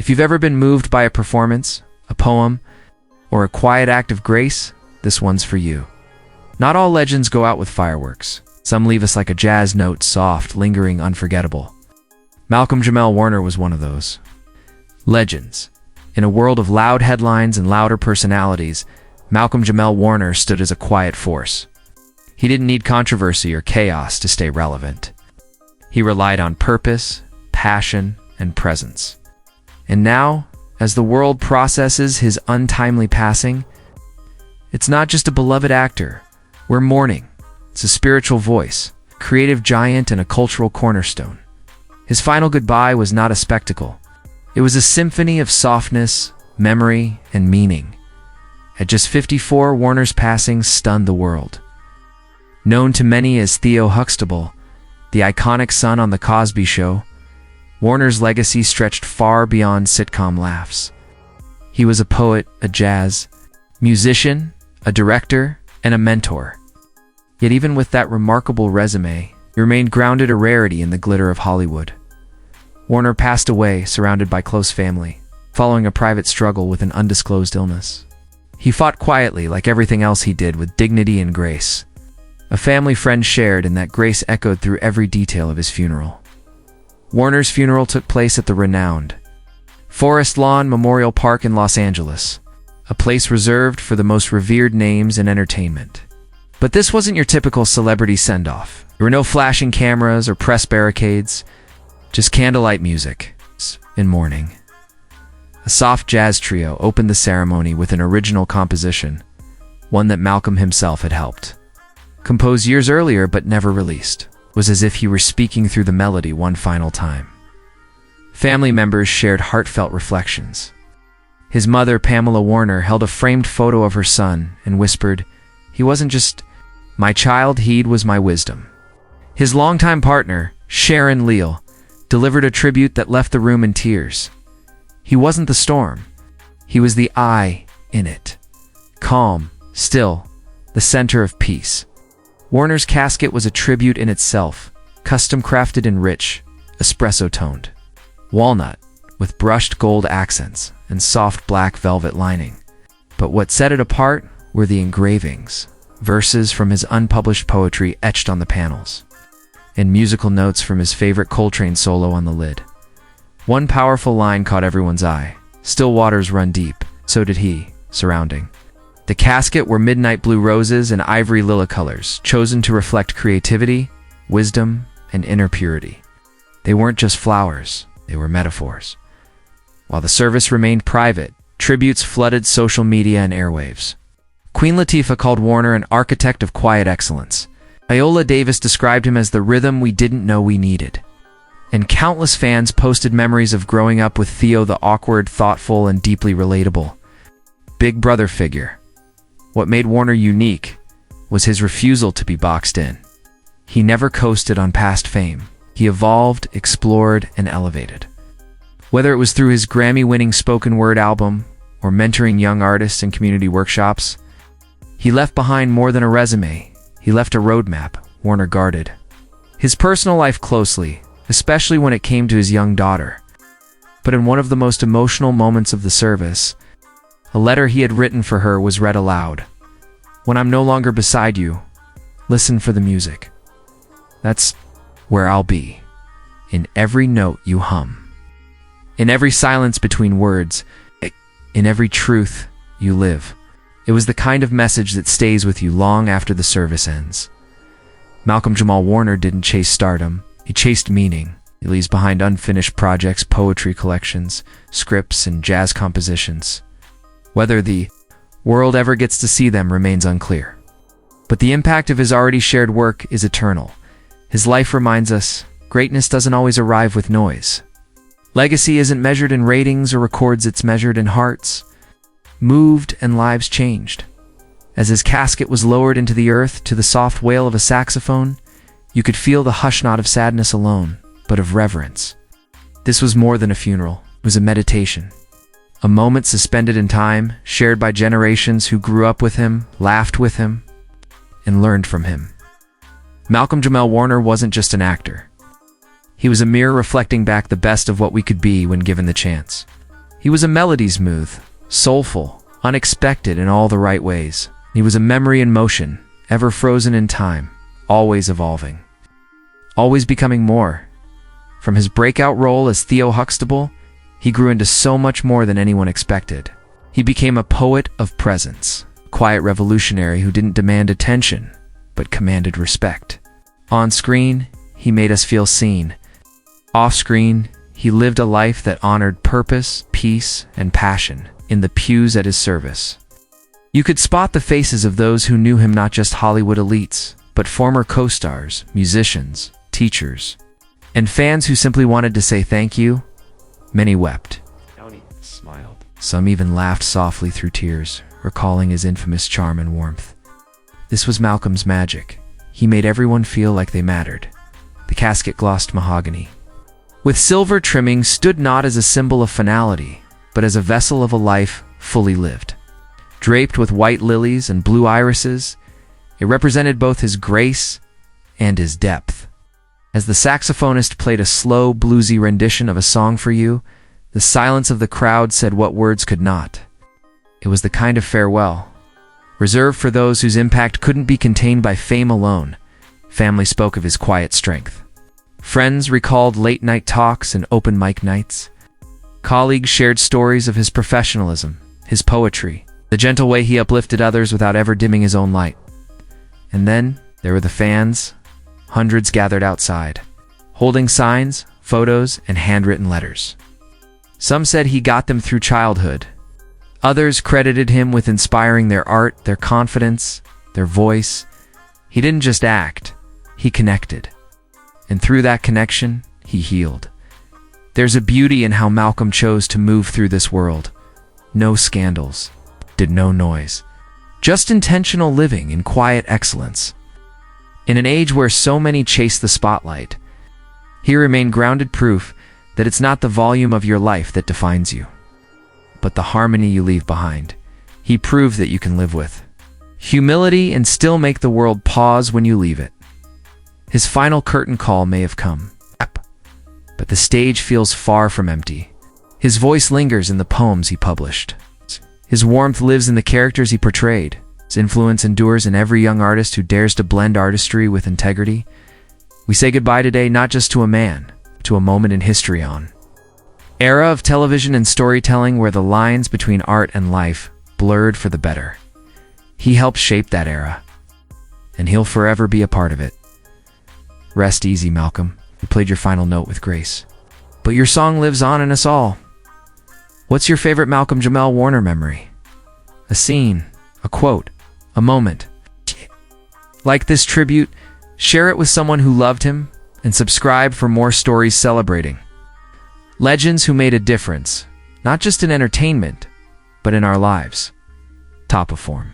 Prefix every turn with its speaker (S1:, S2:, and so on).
S1: If you've ever been moved by a performance, a poem, or a quiet act of grace, this one's for you. Not all legends go out with fireworks. Some leave us like a jazz note, soft, lingering, unforgettable. Malcolm-Jamal Warner was one of those. Legends. In a world of loud headlines and louder personalities, Malcolm-Jamal Warner stood as a quiet force. He didn't need controversy or chaos to stay relevant. He relied on purpose, passion, and presence. And now, as the world processes his untimely passing, it's not just a beloved actor. We're mourning. It's a spiritual voice, creative giant, and a cultural cornerstone. His final goodbye was not a spectacle. It was a symphony of softness, memory, and meaning. At just 54, Warner's passing stunned the world. Known to many as Theo Huxtable, the iconic son on The Cosby Show, Warner's legacy stretched far beyond sitcom laughs. He was a poet, a jazz musician, a director, and a mentor. Yet even with that remarkable resume, he remained grounded, a rarity in the glitter of Hollywood. Warner passed away surrounded by close family, following a private struggle with an undisclosed illness. He fought quietly, like everything else he did, with dignity and grace. A family friend shared, and that grace echoed through every detail of his funeral. Warner's funeral took place at the renowned Forest Lawn Memorial Park in Los Angeles, a place reserved for the most revered names in entertainment. But this wasn't your typical celebrity send-off. There were no flashing cameras or press barricades, just candlelight music in mourning. A soft jazz trio opened the ceremony with an original composition, one that Malcolm himself had helped compose years earlier but never released. It was as if he were speaking through the melody one final time. Family members shared heartfelt reflections. His mother, Pamela Warner, held a framed photo of her son and whispered, "He wasn't just my child, he was my wisdom." His longtime partner, Sharon Leal, delivered a tribute that left the room in tears. He wasn't the storm. He was the eye in it. Calm, still, the center of peace. Warner's casket was a tribute in itself, custom-crafted and rich, espresso-toned. Walnut, with brushed gold accents and soft black velvet lining. But what set it apart were the engravings, verses from his unpublished poetry etched on the panels, and musical notes from his favorite Coltrane solo on the lid. One powerful line caught everyone's eye. "Still waters run deep, so did he," surrounding. The casket were midnight blue roses and ivory lila colors, chosen to reflect creativity, wisdom, and inner purity. They weren't just flowers, they were metaphors. While the service remained private, tributes flooded social media and airwaves. Queen Latifah called Warner an architect of quiet excellence. Viola Davis described him as the rhythm we didn't know we needed. And countless fans posted memories of growing up with Theo, the awkward, thoughtful, and deeply relatable big brother figure. What made Warner unique was his refusal to be boxed in. He never coasted on past fame. He evolved, explored, and elevated. Whether it was through his Grammy-winning spoken word album or mentoring young artists in community workshops, he left behind more than a resume. He left a roadmap Warner guarded his personal life closely, especially when it came to his young daughter. But in one of the most emotional moments of the service, a letter he had written for her was read aloud. "When I'm no longer beside you, listen for the music. That's where I'll be. In every note you hum. In every silence between words. In every truth you live." It was the kind of message that stays with you long after the service ends. Malcolm-Jamal Warner didn't chase stardom. He chased meaning. He leaves behind unfinished projects, poetry collections, scripts, and jazz compositions. Whether the world ever gets to see them remains unclear. But the impact of his already shared work is eternal. His life reminds us, greatness doesn't always arrive with noise. Legacy isn't measured in ratings or records, it's measured in hearts moved and lives changed. As his casket was lowered into the earth to the soft wail of a saxophone, you could feel the hush not of sadness alone, but of reverence. This was more than a funeral. It was a meditation. A moment suspended in time, shared by generations who grew up with him, laughed with him, and learned from him. Malcolm-Jamal Warner wasn't just an actor. He was a mirror reflecting back the best of what we could be when given the chance. He was a melody smooth, soulful, unexpected in all the right ways. He was a memory in motion, ever frozen in time, always evolving, always becoming more. From his breakout role as Theo Huxtable, he grew into so much more than anyone expected. He became a poet of presence, a quiet revolutionary who didn't demand attention, but commanded respect. On screen, he made us feel seen. Off screen, he lived a life that honored purpose, peace, and passion in the pews at his service. You could spot the faces of those who knew him, not just Hollywood elites, but former co-stars, musicians, teachers, and fans who simply wanted to say thank you. Many wept. Downey smiled. Some even laughed softly through tears, recalling his infamous charm and warmth. This was Malcolm's magic. He made everyone feel like they mattered. The casket glossed mahogany, with silver trimming, stood not as a symbol of finality, but as a vessel of a life fully lived. Draped with white lilies and blue irises, it represented both his grace and his depth. As the saxophonist played a slow, bluesy rendition of a song for you, the silence of the crowd said what words could not. It was the kind of farewell, reserved for those whose impact couldn't be contained by fame alone. Family spoke of his quiet strength. Friends recalled late-night talks and open mic nights. Colleagues shared stories of his professionalism, his poetry, the gentle way he uplifted others without ever dimming his own light. And then there were the fans. Hundreds gathered outside, holding signs, photos, and handwritten letters. Some said he got them through childhood. Others credited him with inspiring their art, their confidence, their voice. He didn't just act, he connected. And through that connection, he healed. There's a beauty in how Malcolm chose to move through this world. No scandals, did no noise. Just intentional living in quiet excellence. In an age where so many chase the spotlight, he remained grounded, proof that it's not the volume of your life that defines you, but the harmony you leave behind. He proved that you can live with humility and still make the world pause when you leave it. His final curtain call may have come, but the stage feels far from empty. His voice lingers in the poems he published. His warmth lives in the characters he portrayed. His influence endures in every young artist who dares to blend artistry with integrity. We say goodbye today not just to a man, but to a moment in history on era of television and storytelling where the lines between art and life blurred for the better. He helped shape that era, and he'll forever be a part of it. Rest easy, Malcolm. You played your final note with grace, but your song lives on in us all. What's your favorite Malcolm-Jamal Warner memory? A scene, a quote, a moment. Like this tribute, share it with someone who loved him, and subscribe for more stories celebrating legends who made a difference, not just in entertainment, but in our lives. Top of form.